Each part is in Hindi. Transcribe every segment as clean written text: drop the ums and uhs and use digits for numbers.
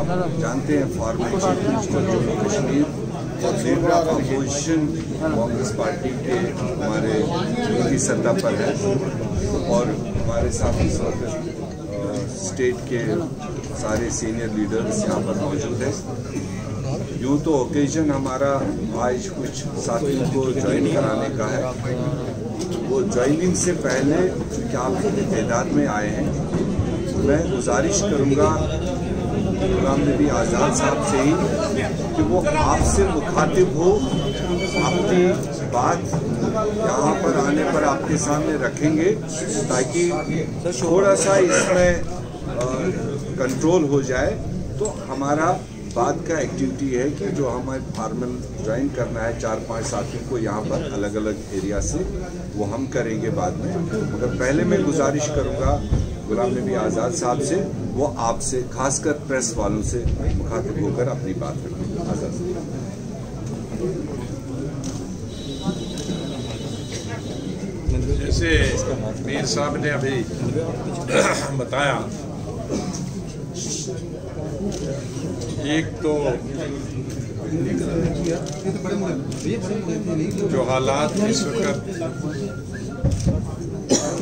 जानते हैं former chief minister Jammu Kashmir और leader of opposition Congress party के हमारे की सत्ता पर है और हमारे साथी स्टेट के सारे सीनियर लीडर्स यहाँ पर मौजूद हैं। यूँ तो ओकेजन हमारा आज कुछ साथियों को ज्वाइन कराने का है। वो ज्वाइनिंग से पहले कि आप इतनी तादाद में आए हैं, मैं गुजारिश करूँगा गुलाम नबी आज़ाद साहब से ही कि वो आपसे मुखातिब हो, अपनी बात यहाँ पर आने पर आपके सामने रखेंगे ताकि थोड़ा सा इसमें कंट्रोल हो जाए। तो हमारा बाद का एक्टिविटी है कि जो हमें फार्मल ज्वाइन करना है 4-5 साथियों को यहाँ पर अलग अलग एरिया से, वो हम करेंगे बाद में। मगर पहले मैं गुजारिश करूँगा गुलाम नबी आज़ाद साहब से, वो आपसे खासकर प्रेस वालों से मुखातिब होकर अपनी बात रखें। आज़ाद जैसे मीर साहब ने अभी बताया, एक तो जो हालात इस वक्त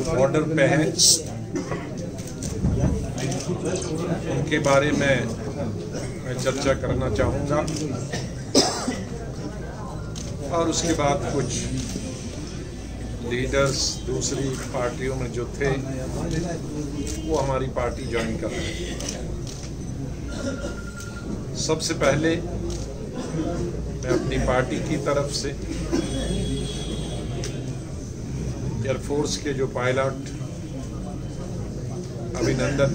बॉर्डर पे हैं उनके बारे में मैं चर्चा करना चाहूँगा और उसके बाद कुछ लीडर्स दूसरी पार्टियों में जो थे वो हमारी पार्टी ज्वाइन कर रहे हैं। सबसे पहले मैं अपनी पार्टी की तरफ से एयरफोर्स के जो पायलट अभिनंदन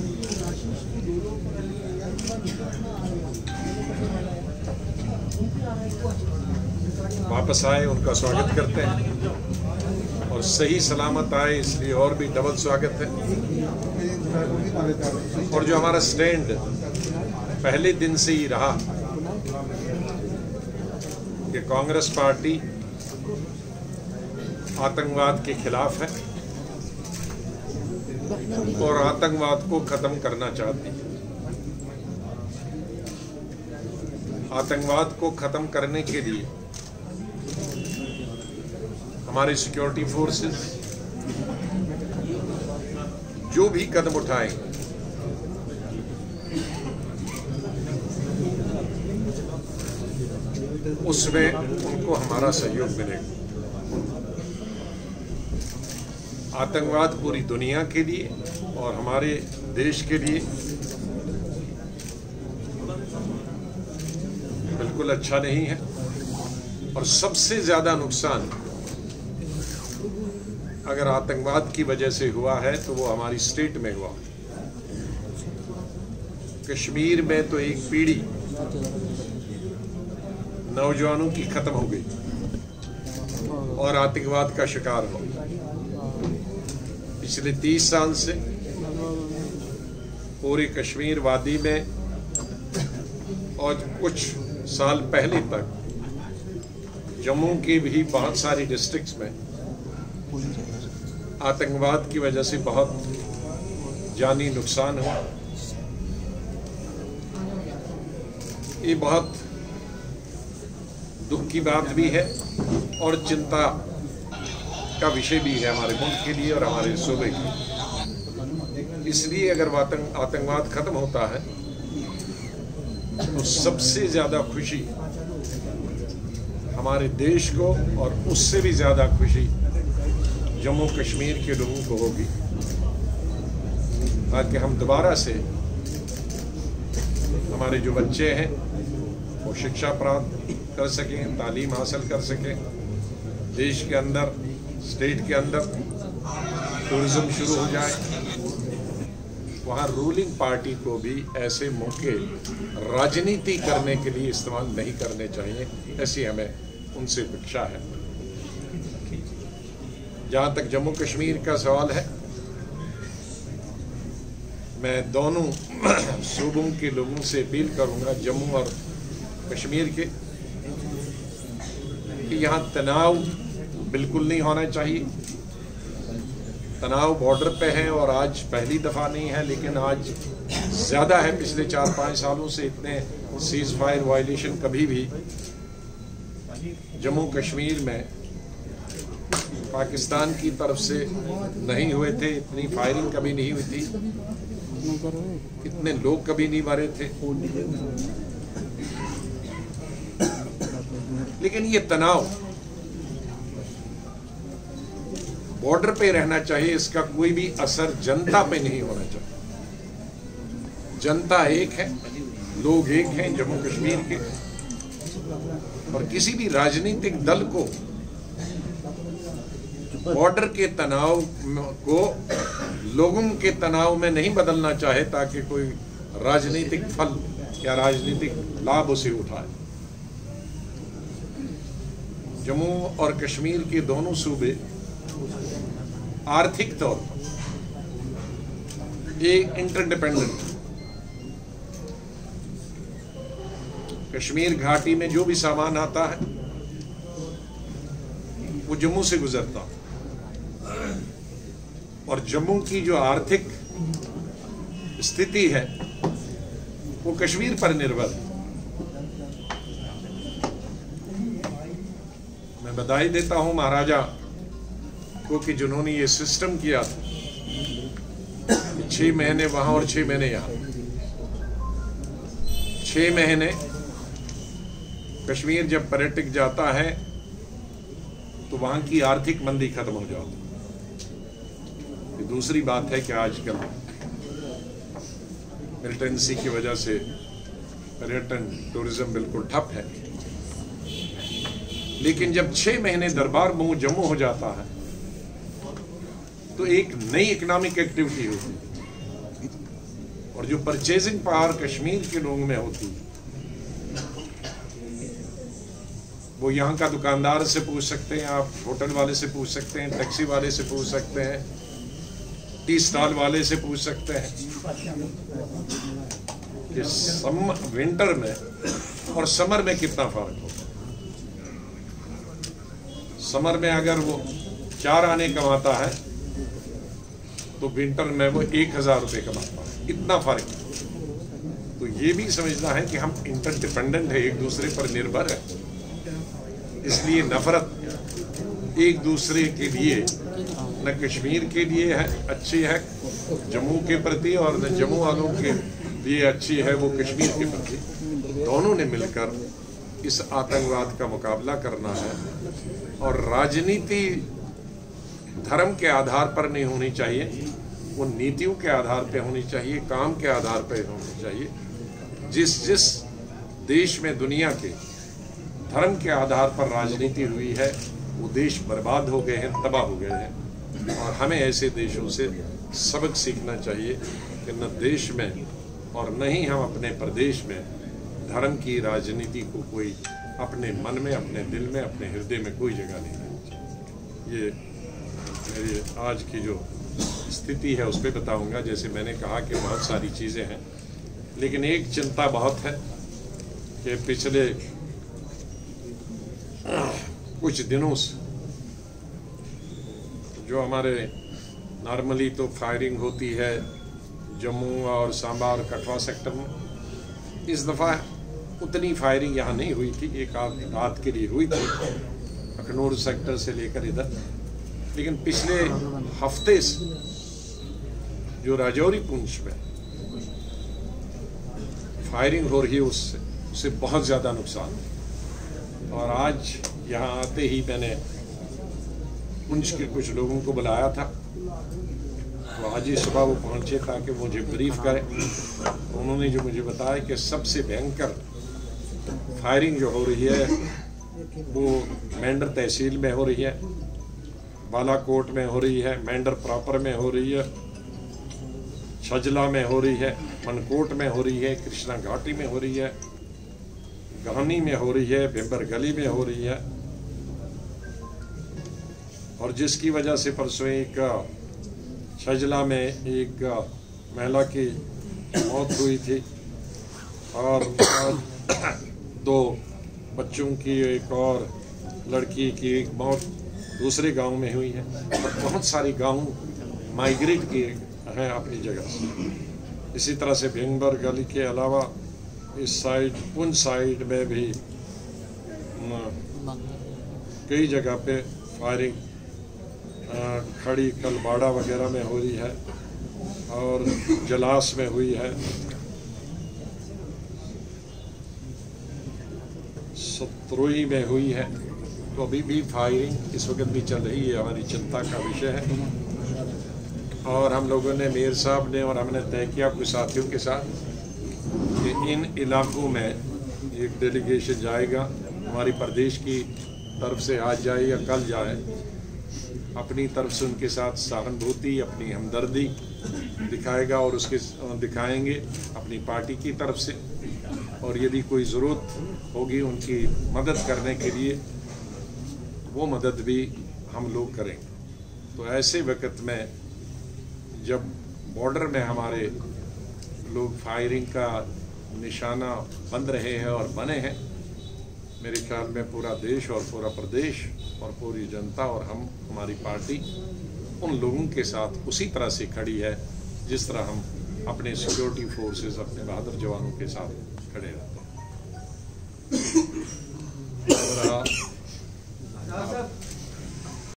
वापस आए, उनका स्वागत करते हैं और सही सलामत आए इसलिए और भी डबल स्वागत है। और जो हमारा स्टैंड पहले दिन से ही रहा कि कांग्रेस पार्टी आतंकवाद के खिलाफ है और आतंकवाद को खत्म करना चाहती है। आतंकवाद को खत्म करने के लिए हमारे सिक्योरिटी फोर्सेस जो भी कदम उठाएंगे उसमें उनको हमारा सहयोग मिलेगा। आतंकवाद पूरी दुनिया के लिए और हमारे देश के लिए बिल्कुल अच्छा नहीं है और सबसे ज्यादा नुकसान अगर आतंकवाद की वजह से हुआ है तो वो हमारी स्टेट में हुआ। कश्मीर में तो एक पीढ़ी नौजवानों की खत्म हो गई और आतंकवाद का शिकार हो। पिछले 30 साल से पूरे कश्मीर वादी में और कुछ साल पहले तक जम्मू के भी बहुत सारी डिस्ट्रिक्ट्स में आतंकवाद की वजह से बहुत जानी नुकसान हुआ। ये बहुत दुख की बात भी है और चिंता का विषय भी है हमारे मुल्क के लिए और हमारे सूबे के लिए। इसलिए अगर आतंकवाद खत्म होता है तो सबसे ज्यादा खुशी हमारे देश को और उससे भी ज्यादा खुशी जम्मू कश्मीर के लोगों को होगी, ताकि हम दोबारा से हमारे जो बच्चे हैं वो शिक्षा प्राप्त कर सकें, तालीम हासिल कर सकें, देश के अंदर स्टेट के अंदर टूरिज्म शुरू हो जाए। वहाँ रूलिंग पार्टी को भी ऐसे मौके राजनीति करने के लिए इस्तेमाल नहीं करने चाहिए, ऐसी हमें उनसे अपेक्षा है। जहाँ तक जम्मू कश्मीर का सवाल है, मैं दोनों सूबों के लोगों से अपील करूँगा, जम्मू और कश्मीर के, कि यहाँ तनाव बिल्कुल नहीं होना चाहिए। तनाव बॉर्डर पे है और आज पहली दफ़ा नहीं है, लेकिन आज ज़्यादा है। पिछले 4-5 सालों से इतने सीज फायर वायलेशन कभी भी जम्मू कश्मीर में पाकिस्तान की तरफ से नहीं हुए थे। इतनी फायरिंग कभी नहीं हुई थी, इतने लोग कभी नहीं मरे थे। लेकिन ये तनाव बॉर्डर पे रहना चाहिए, इसका कोई भी असर जनता पे नहीं होना चाहिए। जनता एक है, लोग एक हैं जम्मू कश्मीर के, और किसी भी राजनीतिक दल को बॉर्डर के तनाव को लोगों के तनाव में नहीं बदलना चाहे ताकि कोई राजनीतिक फल या राजनीतिक लाभ उसे उठाए। जम्मू और कश्मीर के दोनों सूबे आर्थिक तौर पर एक इंटरडिपेंडेंट। कश्मीर घाटी में जो भी सामान आता है वो जम्मू से गुजरता, और जम्मू की जो आर्थिक स्थिति है वो कश्मीर पर निर्भर है। मैं बधाई देता हूं महाराजा को कि जिन्होंने ये सिस्टम किया था 6 महीने वहां और 6 महीने यहां। 6 महीने कश्मीर जब पर्यटक जाता है तो वहां की आर्थिक मंदी खत्म हो जाती। दूसरी बात है कि आजकल मिलिटेंसी की वजह से पर्यटन टूरिज्म बिल्कुल ठप है, लेकिन जब 6 महीने दरबार मूव जम्मू हो जाता है तो एक नई इकोनॉमिक एक्टिविटी होती है, और जो परचेजिंग पावर कश्मीर के लोगों में होती है वो यहाँ का दुकानदार से पूछ सकते हैं, आप होटल वाले से पूछ सकते हैं, टैक्सी वाले से पूछ सकते हैं, टी स्टॉल वाले से पूछ सकते हैं कि विंटर में और समर में कितना फर्क होगा। समर में अगर वो 4 आने कमाता है तो विंटर में वो 1000 रुपये कमाता है, इतना फर्क है। तो ये भी समझना है कि हम इंटरडिपेंडेंट है, एक दूसरे पर निर्भर है, इसलिए नफरत एक दूसरे के लिए न कश्मीर के लिए है अच्छी है जम्मू के प्रति, और न जम्मू वालों के लिए अच्छी है वो कश्मीर के प्रति। दोनों ने मिलकर इस आतंकवाद का मुकाबला करना है, और राजनीति धर्म के आधार पर नहीं होनी चाहिए, वो नीतियों के आधार पर होनी चाहिए, काम के आधार पर होनी चाहिए। जिस जिस देश में दुनिया के धर्म के आधार पर राजनीति हुई है वो देश बर्बाद हो गए हैं, तबाह हो गए हैं, और हमें ऐसे देशों से सबक सीखना चाहिए कि न देश में और न ही हम अपने प्रदेश में धर्म की राजनीति को कोई अपने मन में, अपने दिल में, अपने हृदय में कोई जगह नहीं देनी चाहिए। ये मेरी आज की जो स्थिति है उस पर बताऊंगा। जैसे मैंने कहा कि बहुत सारी चीज़ें हैं, लेकिन एक चिंता बहुत है कि पिछले कुछ दिनों से जो हमारे नॉर्मली तो फायरिंग होती है जम्मू और सांबा और कठुआ सेक्टर में, इस दफ़ा उतनी फायरिंग यहाँ नहीं हुई थी। एक रात के लिए हुई थी अखनूर सेक्टर से लेकर इधर, लेकिन पिछले हफ्ते से जो राजौरी पुंछ में फायरिंग हो रही है उससे बहुत ज़्यादा नुकसान है। और आज यहाँ आते ही मैंने पुंछ के कुछ लोगों को बुलाया था, तो आज ही सुबह वो पहुँचे ताकि मुझे ब्रीफ करें। उन्होंने जो मुझे बताया कि सबसे भयंकर फायरिंग जो हो रही है वो मेंढर तहसील में हो रही है, बालाकोट में हो रही है, मेंढर प्रॉपर में हो रही है, छजला में हो रही है, मनकोट में हो रही है, कृष्णा घाटी में हो रही है, गहनी में हो रही है, बिम्बर गली में हो रही है, और जिसकी वजह से परसों एक छजला में एक महिला की मौत हुई थी, और 2 बच्चों की, एक और लड़की की एक मौत दूसरे गांव में हुई है, और बहुत सारी गांव माइग्रेट किए हैं अपनी जगह से। इसी तरह से भिंगबर गली के अलावा इस साइड उन साइड में भी कई जगह पे फायरिंग खड़ी कलबाड़ा वगैरह में हो रही है और जलास में हुई है, सत्रोही में हुई है। तो अभी भी फायरिंग इस वक्त भी चल रही है, हमारी चिंता का विषय है। और हम लोगों ने मेयर साहब ने और हमने तय किया कुछ साथियों के साथ कि इन इलाकों में एक डेलीगेशन जाएगा, हमारी प्रदेश की तरफ से आज जाए या कल जाए, अपनी तरफ से उनके साथ सहानुभूति, अपनी हमदर्दी दिखाएगा और उसके दिखाएंगे अपनी पार्टी की तरफ से। और यदि कोई ज़रूरत होगी उनकी मदद करने के लिए, वो मदद भी हम लोग करेंगे। तो ऐसे वक्त में जब बॉर्डर में हमारे लोग फायरिंग का निशाना बन रहे हैं और बने हैं, मेरे ख्याल में पूरा देश और पूरा प्रदेश और पूरी जनता और हमारी पार्टी उन लोगों के साथ उसी तरह से खड़ी है जिस तरह हम अपने सिक्योरिटी फोर्सेस, अपने बहादुर जवानों के साथ खड़े रहते हैं।